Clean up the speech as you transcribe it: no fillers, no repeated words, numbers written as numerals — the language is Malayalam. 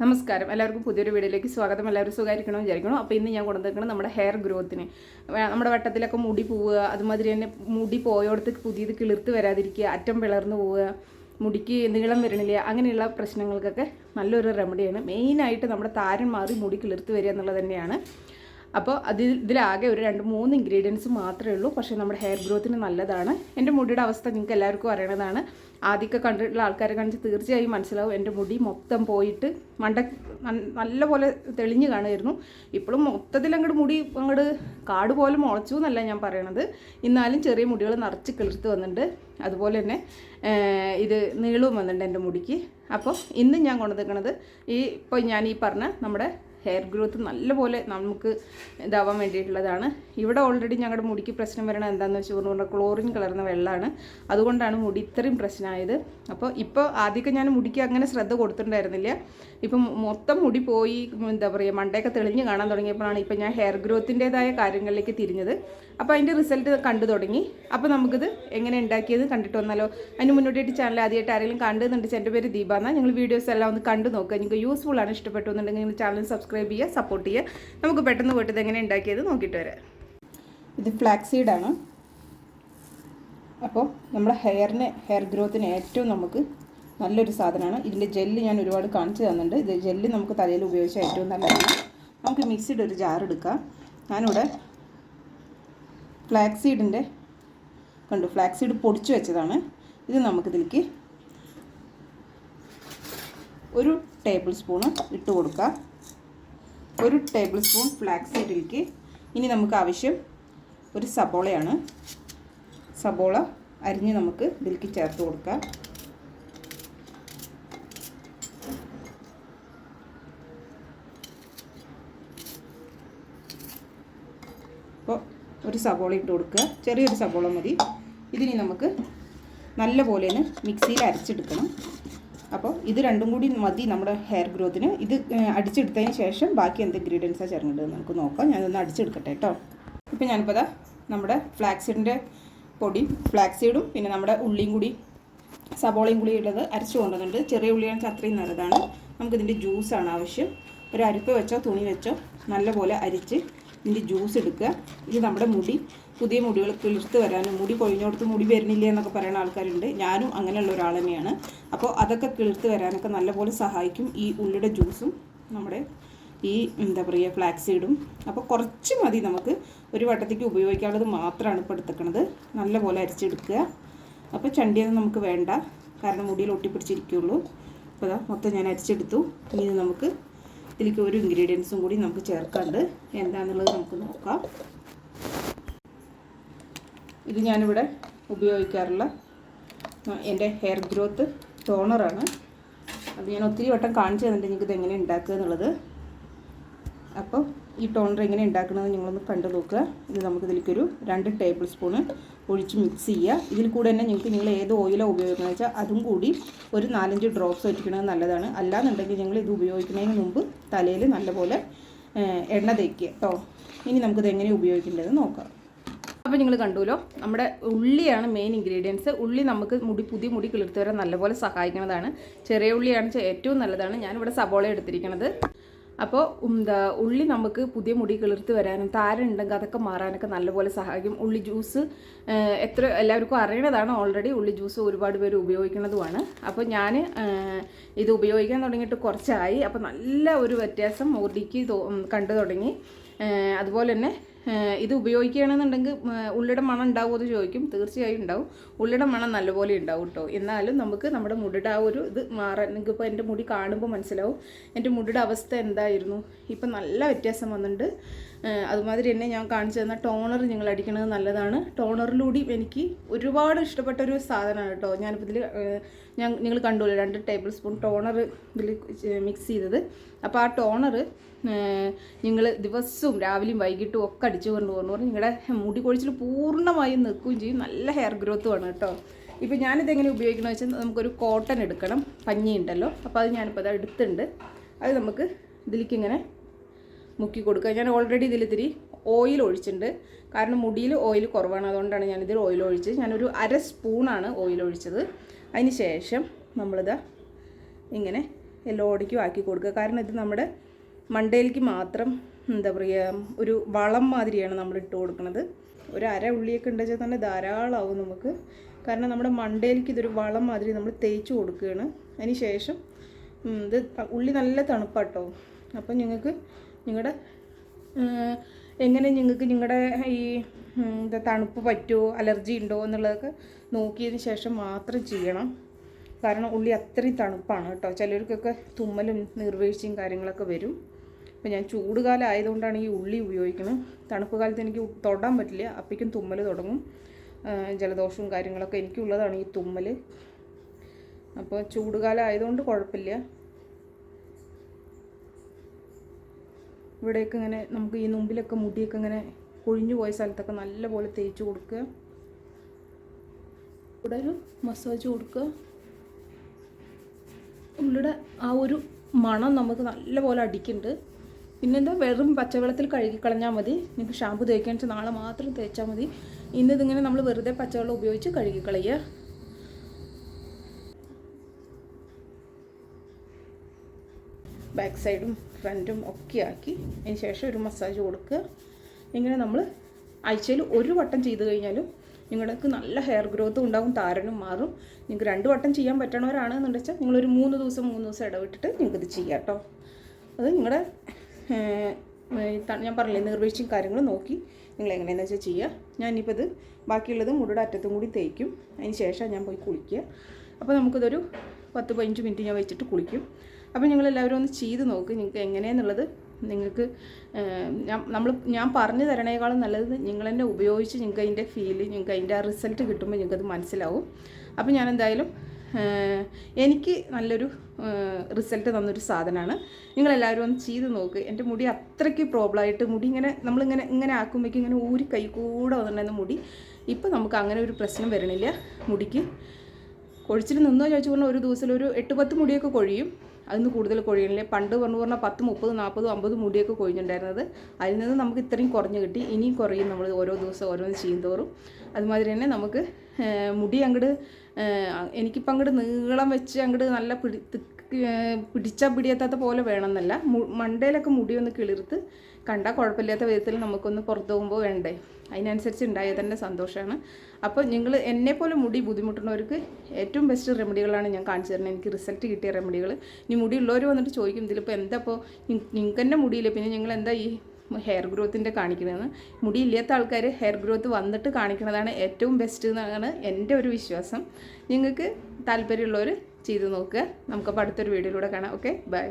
നമസ്കാരം, എല്ലാവർക്കും പുതിയൊരു വീഡിയോയിലേക്ക് സ്വാഗതം. എല്ലാവരും സുഖമായിരിക്കണമെന്ന് വിചാരിക്കണം. അപ്പോൾ ഇന്ന് ഞാൻ കൊണ്ടുവന്നിരിക്കുന്നത് നമ്മുടെ ഹെയർ ഗ്രോത്തിന്, നമ്മുടെ വട്ടത്തിലൊക്കെ മുടി പോവുക, അതുമാതിരി തന്നെ മുടി പോയോടത്ത് പുതിയത് കിളിർത്ത് വരാതിരിക്കുക, അറ്റം പിളർന്നു പോവുക, മുടിക്ക് നീളം വരണില്ല, അങ്ങനെയുള്ള പ്രശ്നങ്ങൾക്കൊക്കെ നല്ലൊരു റെമഡിയാണ്. മെയിനായിട്ട് നമ്മുടെ താരൻ മാറി മുടി കിളിർത്ത് വരിക എന്നുള്ളത് തന്നെയാണ്. അപ്പോൾ ഇതിലാകെ ഒരു 2-3 ഇൻഗ്രീഡിയൻസ് മാത്രമേ ഉള്ളൂ. പക്ഷേ നമ്മുടെ ഹെയർ ഗ്രോത്തിന് നല്ലതാണ്. എൻ്റെ മുടിയുടെ അവസ്ഥ നിങ്ങൾക്ക് എല്ലാവർക്കും അറിയണതാണ്. ആദ്യമൊക്കെ കണ്ടിട്ടുള്ള ആൾക്കാരെ കാണിച്ച് തീർച്ചയായും മനസ്സിലാവും. എൻ്റെ മുടി മൊത്തം പോയിട്ട് നല്ലപോലെ തെളിഞ്ഞ് കാണുമായിരുന്നു. ഇപ്പോഴും മൊത്തത്തിൽ മുടി കാട് പോലെ മുളച്ചു എന്നല്ല ഞാൻ പറയണത്. എന്നാലും ചെറിയ മുടികൾ നിറച്ച് കിളിർത്ത് വന്നിട്ടുണ്ട്. അതുപോലെ തന്നെ ഇത് നീളവും വന്നിട്ടുണ്ട് എൻ്റെ മുടിക്ക്. അപ്പോൾ ഇന്ന് ഞാൻ കൊണ്ടുവന്നിരിക്കുന്നത് ഇപ്പോൾ ഞാൻ പറഞ്ഞ നമ്മുടെ ഹെയർ ഗ്രോത്ത് നല്ലപോലെ നമുക്ക് ഇതാവാൻ വേണ്ടിയിട്ടുള്ളതാണ്. ഇവിടെ ഓൾറെഡി ഞങ്ങളുടെ മുടിക്ക് പ്രശ്നം വരണം എന്താണെന്ന് വെച്ച് പറഞ്ഞാൽ ക്ലോറിൻ കലർന്ന വെള്ളമാണ്. അതുകൊണ്ടാണ് മുടി ഇത്രയും പ്രശ്നമായത്. ഇപ്പോൾ ആദ്യമൊക്കെ ഞാൻ മുടിക്ക് അങ്ങനെ ശ്രദ്ധ കൊടുത്തിട്ടുണ്ടായിരുന്നില്ല. ഇപ്പം മൊത്തം മുടി പോയി എന്താ പറയുക, മണ്ടയൊക്കെ തെളിഞ്ഞ് കാണാൻ തുടങ്ങിയപ്പോഴാണ് ഇപ്പോൾ ഞാൻ ഹെയർ ഗ്രോത്തിൻ്റേതായ കാര്യങ്ങളിലേക്ക് തിരിഞ്ഞത്. അപ്പോൾ അതിൻ്റെ റിസൾട്ട് കണ്ടു തുടങ്ങി. അപ്പോൾ നമുക്കിത് എങ്ങനെ ഉണ്ടാക്കിയത് കണ്ടിട്ട് വന്നാലോ. അതിന് മുന്നോട്ടായിട്ട് ചാനൽ ആദ്യമായിട്ട് ആരെങ്കിലും കണ്ടെന്നുണ്ട്, എൻ്റെ പേര് ദീപ എന്നാണ്. നിങ്ങൾ വീഡിയോസ് എല്ലാം ഒന്ന് കണ്ടു നോക്കുക. നിങ്ങൾക്ക് യൂസ്ഫുൾ ആണ്, ഇഷ്ടപ്പെട്ടു എന്നുണ്ടെങ്കിൽ നിങ്ങൾ ചാനൽ സബ്സ്ക്രൈബ് ചെയ്യുക, സപ്പോർട്ട് ചെയ്യുക. നമുക്ക് പെട്ടെന്ന് പോയിട്ട് ഇത് എങ്ങനെ ഉണ്ടാക്കിയത് നോക്കിയിട്ട് വരാം. ഇത് ഫ്ലാക്സ് സീഡാണ്. അപ്പോൾ നമ്മുടെ ഹെയർ ഗ്രോത്തിന് ഏറ്റവും നമുക്ക് നല്ലൊരു സാധനമാണ്. ഇതിൻ്റെ ജെല്ല് ഞാൻ ഒരുപാട് കാണിച്ചു തന്നിട്ടുണ്ട്. ഇത് ജെല്ല് നമുക്ക് തലയിൽ ഉപയോഗിച്ചാൽ ഏറ്റവും നല്ലതാണ്. നമുക്ക് മിക്സിയുടെ ഒരു ജാർ എടുക്കാം. ഞാനിവിടെ ഫ്ലാക്സ് സീഡിൻ്റെ ഫ്ലാക്സ് സീഡ് പൊടിച്ചു വെച്ചതാണ്. ഇത് നമുക്കിതിലേക്ക് 1 ടേബിൾ സ്പൂണ് ഇട്ട് കൊടുക്കാം. 1 ടേബിൾ സ്പൂൺ ഫ്ലാക്സ് സീഡിലേക്ക് ഇനി നമുക്ക് ആവശ്യം ഒരു സബോളയാണ്. സബോള അരിഞ്ഞ് നമുക്ക് ഇതിലേക്ക് ചേർത്ത് കൊടുക്കാം. അപ്പോൾ ഒരു സബോള ഇട്ട് കൊടുക്കുക, ചെറിയൊരു സബോള മതി. ഇതിനി നമുക്ക് നല്ലപോലെ മിക്സിയിൽ അരച്ചെടുക്കണം. അപ്പോൾ ഇത് രണ്ടും കൂടി മതി നമ്മുടെ ഹെയർ ഗ്രോത്തിന്. ഇത് അടിച്ചെടുത്തതിന് ശേഷം ബാക്കി എന്ത് ഇൻഗ്രീഡിയൻസാണ് ചേർക്കേണ്ടത് നമുക്ക് നോക്കാം. ഞാനൊന്ന് അടിച്ചെടുക്കട്ടെ കേട്ടോ. ഇപ്പോൾ ഞാനിപ്പോൾ നമ്മുടെ ഫ്ലാക്സീഡിൻ്റെ പൊടി, ഫ്ലാക്സീഡും പിന്നെ നമ്മുടെ ഉള്ളിയും കൂടി സബോളയും കൂടി ഉള്ളത് അരച്ച് കൊണ്ടുവന്നിട്ടുണ്ട്. ചെറിയ ഉള്ളിയാണെങ്കിൽ അത്രയും നല്ലതാണ്. നമുക്കിതിൻ്റെ ജ്യൂസാണ് ആവശ്യം. ഒരു അരിപ്പ വെച്ചോ തുണി വെച്ചോ നല്ലപോലെ അരിച്ച് ഇതിൻ്റെ ജ്യൂസ് എടുക്കുക. ഇത് നമ്മുടെ പുതിയ മുടികൾ കിളിർത്ത് വരാനും, മുടി കൊഴിഞ്ഞോടത്ത് മുടി വരുന്നില്ല എന്നൊക്കെ പറയുന്ന ആൾക്കാരുണ്ട്. ഞാനും അങ്ങനെയുള്ള ഒരാൾ തന്നെയാണ്. അപ്പോൾ അതൊക്കെ കിളിർത്ത് വരാനൊക്കെ നല്ലപോലെ സഹായിക്കും ഈ ഉള്ളിയുടെ ജ്യൂസും നമ്മുടെ ഈ എന്താ പറയുക ഫ്ലാക്സ് സീഡും. അപ്പോൾ കുറച്ച് മതി, നമുക്ക് ഒരു വട്ടത്തേക്ക് ഉപയോഗിക്കാനുള്ളത് മാത്രമാണ് ഇപ്പോൾ എടുത്തേക്കണത്. നല്ലപോലെ അരിച്ചെടുക്കുക. അപ്പോൾ ചണ്ടിയൊന്നും നമുക്ക് വേണ്ട, കാരണം മുടിയിൽ ഒട്ടിപ്പിടിച്ചിരിക്കുകയുള്ളൂ. അപ്പോൾ മൊത്തം ഞാൻ അരിച്ചെടുത്തു. ഇനി നമുക്ക് ഇതിലേക്ക് ഒരു ഇൻഗ്രീഡിയൻസും കൂടി നമുക്ക് ചേർക്കാണ്ട് എന്താണെന്നുള്ളത് നമുക്ക് നോക്കാം. ഇത് ഞാനിവിടെ ഉപയോഗിക്കാറുള്ള എൻ്റെ ഹെയർ ഗ്രോത്ത് ടോണറാണ്. അത് ഞാൻ ഒത്തിരി വട്ടം കാണിച്ചു തന്നിട്ട് നിങ്ങൾക്ക് ഇത് എങ്ങനെ ഉണ്ടാക്കുക എന്നുള്ളത്. അപ്പോൾ ഈ ടോണർ എങ്ങനെ ഉണ്ടാക്കണമെന്ന് നിങ്ങളൊന്ന് കണ്ടു നോക്കുക. ഇത് നമുക്കിതിലേക്കൊരു 2 ടേബിൾ സ്പൂണ് ഒഴിച്ച് മിക്സ് ചെയ്യുക. ഇതിൽ കൂടെ തന്നെ നിങ്ങൾ ഏത് ഓയിലാണ് ഉപയോഗിക്കുന്നത് വെച്ചാൽ അതും കൂടി ഒരു 4-5 ഡ്രോപ്സ് ഒഴിക്കുന്നത് നല്ലതാണ്. അല്ലാന്നുണ്ടെങ്കിൽ നിങ്ങൾ ഇത് ഉപയോഗിക്കുന്നതിന് മുമ്പ് തലയിൽ നല്ലപോലെ എണ്ണ തേക്കുക കേട്ടോ. ഇനി നമുക്കിത് എങ്ങനെ ഉപയോഗിക്കേണ്ടത് നോക്കാം. അപ്പോൾ നിങ്ങൾ കണ്ടുല്ലോ, നമ്മുടെ ഉള്ളിയാണ് മെയിൻ ഇൻഗ്രീഡിയൻസ്. ഉള്ളി നമുക്ക് പുതിയ മുടി കിളിർത്ത് വരാൻ നല്ലപോലെ സഹായിക്കുന്നതാണ്. ചെറിയ ഉള്ളിയാണ് ഏറ്റവും നല്ലതാണ്. ഞാനിവിടെ സബോള എടുത്തിരിക്കുന്നത്. അപ്പോൾ ഉള്ളി നമുക്ക് പുതിയ മുടി കിളിർത്ത് വരാനും താരനുണ്ടെങ്കിൽ അതൊക്കെ മാറാനൊക്കെ നല്ലപോലെ സഹായിക്കും. ഉള്ളി ജ്യൂസ് എല്ലാവർക്കും അറിയണതാണ്. ഓൾറെഡി ഉള്ളി ജ്യൂസ് ഒരുപാട് പേര് ഉപയോഗിക്കുന്നതുമാണ്. അപ്പോൾ ഞാൻ ഇത് ഉപയോഗിക്കാൻ തുടങ്ങിയിട്ട് കുറച്ചായി. അപ്പോൾ നല്ല ഒരു വ്യത്യാസം മുടിക്ക് കണ്ടു തുടങ്ങി. അതുപോലെ തന്നെ ഇത് ഉപയോഗിക്കുകയാണെന്നുണ്ടെങ്കിൽ ഉള്ളിയുടെ മണം ഉണ്ടാവുമോ എന്ന് ചോദിക്കും. തീർച്ചയായും ഉണ്ടാവും. ഉള്ളിയുടെ മണം നല്ലപോലെ ഉണ്ടാവും കേട്ടോ. എന്നാലും നമുക്ക് നമ്മുടെ മുടിയുടെ ആ ഒരു ഇത് മാറാൻ, നിങ്ങൾക്കിപ്പോൾ എൻ്റെ മുടി കാണുമ്പോൾ മനസ്സിലാവും എൻ്റെ മുടിയുടെ അവസ്ഥ എന്തായിരുന്നു. ഇപ്പം നല്ല വ്യത്യാസം വന്നിട്ടുണ്ട്. അതുമാതിരി തന്നെ ഞാൻ കാണിച്ചു തന്ന ടോണർ നിങ്ങൾ അടിക്കുന്നത് നല്ലതാണ്. ടോണറിലൂടെ എനിക്ക് ഒരുപാട് ഇഷ്ടപ്പെട്ടൊരു സാധനമാണ് കേട്ടോ. ഞാനിപ്പോൾ ഇതിൽ നിങ്ങൾ കണ്ടുല്ലോ 2 ടേബിൾ സ്പൂൺ ടോണർ ഇതിൽ മിക്സ് ചെയ്തത്. അപ്പോൾ ആ ടോണർ നിങ്ങൾ ദിവസവും രാവിലെയും വൈകിട്ടും ഒക്കെ അടിച്ചു കൊണ്ടുപോകുന്നു പറഞ്ഞാൽ നിങ്ങളുടെ മുടി കൊഴിച്ചിൽ പൂർണ്ണമായും നിൽക്കുകയും ചെയ്യും. നല്ല ഹെയർ ഗ്രോത്തുമാണ് കേട്ടോ. ഇപ്പോൾ ഞാനിതെങ്ങനെ ഉപയോഗിക്കണമെന്ന് വെച്ചാൽ നമുക്കൊരു കോട്ടൺ എടുക്കണം, പഞ്ഞി ഉണ്ടല്ലോ. അപ്പോൾ അത് ഞാനിപ്പോൾ അത് എടുത്തിട്ടുണ്ട്. അത് നമുക്ക് ഇതിലേക്ക് ഇങ്ങനെ മുക്കി കൊടുക്കുക. ഞാൻ ഓൾറെഡി ഇതിലിത്തിരി ഓയിൽ ഒഴിച്ചിട്ടുണ്ട്, കാരണം മുടിയിൽ ഓയിൽ കുറവാണ്. അതുകൊണ്ടാണ് ഞാനിതിൽ ഓയിൽ ഒഴിച്ചത്. ഞാനൊരു 1/2 സ്പൂണാണ് ഓയിൽ ഒഴിച്ചത്. അതിന് ശേഷം നമ്മളിത് ഇങ്ങനെ എല്ലായിടയ്ക്കും ആക്കി കൊടുക്കുക. കാരണം ഇത് നമ്മുടെ മണ്ടയിലേക്ക് മാത്രം എന്താ പറയുക ഒരു വളം മാതിരിയാണ് നമ്മൾ ഇട്ട് കൊടുക്കുന്നത്. ഒരു അര ഉള്ളിയൊക്കെ ഉണ്ടെച്ചാൽ തന്നെ ധാരാളമാവും നമുക്ക്. കാരണം നമ്മുടെ മണ്ടയിലേക്ക് ഇതൊരു വളം മാതിരി നമ്മൾ തേച്ച് കൊടുക്കുകയാണ്. അതിന് ശേഷം ഇത് ഉള്ളി നല്ല തണുപ്പാട്ടോ. അപ്പം നിങ്ങൾക്ക് നിങ്ങളുടെ എങ്ങനെ നിങ്ങൾക്ക് നിങ്ങളുടെ ഈ എന്താ തണുപ്പ് പറ്റുമോ അലർജി ഉണ്ടോ എന്നുള്ളതൊക്കെ നോക്കിയതിന് ശേഷം മാത്രം ചെയ്യണം. കാരണം ഉള്ളി അത്രയും തണുപ്പാണ് കേട്ടോ. ചിലർക്കൊക്കെ തുമ്മലും നീർവീഴ്ചയും കാര്യങ്ങളൊക്കെ വരും. അപ്പോൾ ഞാൻ ചൂടുകാലം ആയതുകൊണ്ടാണ് ഈ ഉള്ളി ഉപയോഗിക്കുന്നത്. തണുപ്പ് കാലത്ത് എനിക്ക് തൊടാൻ പറ്റില്ല, അപ്പോഴേക്കും തുമ്മൽ തുടങ്ങും. ജലദോഷവും കാര്യങ്ങളൊക്കെ എനിക്കുള്ളതാണ് ഈ തുമ്മൽ. അപ്പോൾ ചൂടുകാലം ആയതുകൊണ്ട് കുഴപ്പമില്ല. ഇവിടെയൊക്കെ ഇങ്ങനെ നമുക്ക് ഈ മുമ്പിലൊക്കെ മുടിയൊക്കെ ഇങ്ങനെ കൊഴിഞ്ഞു പോയ സ്ഥലത്തൊക്കെ നല്ലപോലെ തേച്ച് കൊടുക്കുക. ഇവിടെ ഒരു മസാജ് കൊടുക്കുക. ഉള്ളിയുടെ ആ ഒരു മണം നമുക്ക് നല്ലപോലെ അടിക്കുന്നുണ്ട്. പിന്നെന്താ വെറും പച്ചവെള്ളത്തിൽ കഴുകി കളഞ്ഞാൽ മതി. നിങ്ങൾക്ക് ഷാമ്പു തേക്കാൻ വെച്ചാൽ നാളെ മാത്രം തേച്ചാൽ മതി. ഇന്നിതിങ്ങനെ നമ്മൾ വെറുതെ പച്ചവെള്ളം ഉപയോഗിച്ച് കഴുകി കളയുക. ബാക്ക് സൈഡും ഫ്രണ്ടും ഒക്കെ ആക്കി അതിന് ശേഷം ഒരു മസാജ് കൊടുക്കുക. ഇങ്ങനെ നമ്മൾ ആഴ്ചയിൽ ഒരു വട്ടം ചെയ്ത് കഴിഞ്ഞാലും നിങ്ങൾക്ക് നല്ല ഹെയർ ഗ്രോത്തും ഉണ്ടാകും, താരനും മാറും. നിങ്ങൾക്ക് 2 വട്ടം ചെയ്യാൻ പറ്റണവരാണെന്നുണ്ടെന്ന് വെച്ചാൽ നിങ്ങളൊരു 3 ദിവസം ഇടവിട്ടിട്ട് നിങ്ങൾക്കിത് ചെയ്യാം കേട്ടോ. അത് നിങ്ങളുടെ ഞാൻ പറഞ്ഞില്ലേ നീർവീഴ്ചയും കാര്യങ്ങളും നോക്കി നിങ്ങൾ എങ്ങനെയാണെന്ന് വെച്ചാൽ ചെയ്യുക. ഞാനിപ്പോൾ ഇത് ബാക്കിയുള്ളത് മുടിയുടെ അറ്റത്തും കൂടി തേക്കും. അതിന് ശേഷം ഞാൻ പോയി കുളിക്കുക. അപ്പോൾ നമുക്കിതൊരു 10-15 മിനിറ്റ് ഞാൻ വെച്ചിട്ട് കുളിക്കും. അപ്പോൾ നിങ്ങളെല്ലാവരും ഒന്ന് ചെയ്ത് നോക്ക്. നിങ്ങൾക്ക് എങ്ങനെയാണെന്നുള്ളത് നിങ്ങൾക്ക് ഞാൻ പറഞ്ഞു തരണേക്കാളും നല്ലത് നിങ്ങൾ തന്നെ ഉപയോഗിച്ച് നിങ്ങൾക്ക് അതിൻ്റെ ഫീല്, നിങ്ങൾക്ക് അതിൻ്റെ ആ റിസൾട്ട് കിട്ടുമ്പോൾ നിങ്ങൾക്കത് മനസ്സിലാവും. അപ്പോൾ ഞാൻ എന്തായാലും എനിക്ക് നല്ലൊരു റിസൾട്ട് തന്നൊരു സാധനമാണ്. നിങ്ങളെല്ലാവരും ഒന്ന് ചെയ്ത് നോക്ക്. എൻ്റെ മുടി അത്രയ്ക്ക് പ്രോബ്ലമായിട്ട് മുടി ഇങ്ങനെ ആക്കുമ്പോഴേക്കും ഇങ്ങനെ ഊരി കൈ കൂടെ വന്നിട്ടുണ്ടായിരുന്ന മുടി ഇപ്പോൾ നമുക്ക് അങ്ങനെ ഒരു പ്രശ്നം വരണില്ല. മുടിക്ക് കൊഴിച്ചിൽ നിന്നോ ചോദിച്ചു പറഞ്ഞാൽ ഒരു ദിവസം ഒരു 8-10 മുടിയൊക്കെ കൊഴിയും. അതിന് കൂടുതൽ കൊഴിയണില്ലേ. പണ്ട് പറഞ്ഞാൽ 10, 30, 40, 50 മുടിയൊക്കെ കൊഴിഞ്ഞിട്ടുണ്ടായിരുന്നത്. അതിൽ നിന്ന് നമുക്ക് ഇത്രയും കുറഞ്ഞ് കിട്ടി. ഇനിയും കുറയും നമ്മൾ ഓരോ ദിവസം ഓരോന്ന് ചെയ്യും തോറും. അതുമാതിരി തന്നെ നമുക്ക് മുടി അങ്ങോട്ട് എനിക്കിപ്പോൾ അങ്ങോട്ട് നീളം വെച്ച് അങ്ങോട്ട് നല്ല പിടിച്ചാൽ പിടിയാത്ത പോലെ വേണമെന്നല്ല. മണ്ടയിലൊക്കെ മുടിയൊന്ന് കിളിർത്ത് കണ്ടാൽ കുഴപ്പമില്ലാത്ത വിധത്തിൽ നമുക്കൊന്ന് പുറത്ത് പോകുമ്പോൾ വേണ്ടേ, അതിനനുസരിച്ച് ഉണ്ടായാൽ തന്നെ സന്തോഷമാണ്. അപ്പോൾ നിങ്ങൾ എന്നെപ്പോലെ മുടി ബുദ്ധിമുട്ടുന്നവർക്ക് ഏറ്റവും ബെസ്റ്റ് റെമഡികളാണ് ഞാൻ കാണിച്ചു തരുന്നത്. എനിക്ക് റിസൾട്ട് കിട്ടിയ റെമഡികൾ. ഇനി മുടിയുള്ളവർ വന്നിട്ട് ചോദിക്കും ഇതിലിപ്പോൾ എന്താ ഇപ്പോൾ നിങ്ങൾക്ക് തന്നെ മുടിയില്ല, പിന്നെ നിങ്ങൾ എന്താ ഈ ഹെയർ ഗ്രോത്തിൻ്റെ കാണിക്കുന്നതെന്ന്. മുടിയില്ലാത്ത ആൾക്കാർ ഹെയർ ഗ്രോത്ത് വന്നിട്ട് കാണിക്കുന്നതാണ് ഏറ്റവും ബെസ്റ്റ് എന്നാണ് എൻ്റെ ഒരു വിശ്വാസം. നിങ്ങൾക്ക് താല്പര്യമുള്ളവർ ചെയ്ത് നോക്കുക. നമുക്കപ്പോൾ അടുത്തൊരു വീഡിയോയിലൂടെ കാണാം. Okay, by.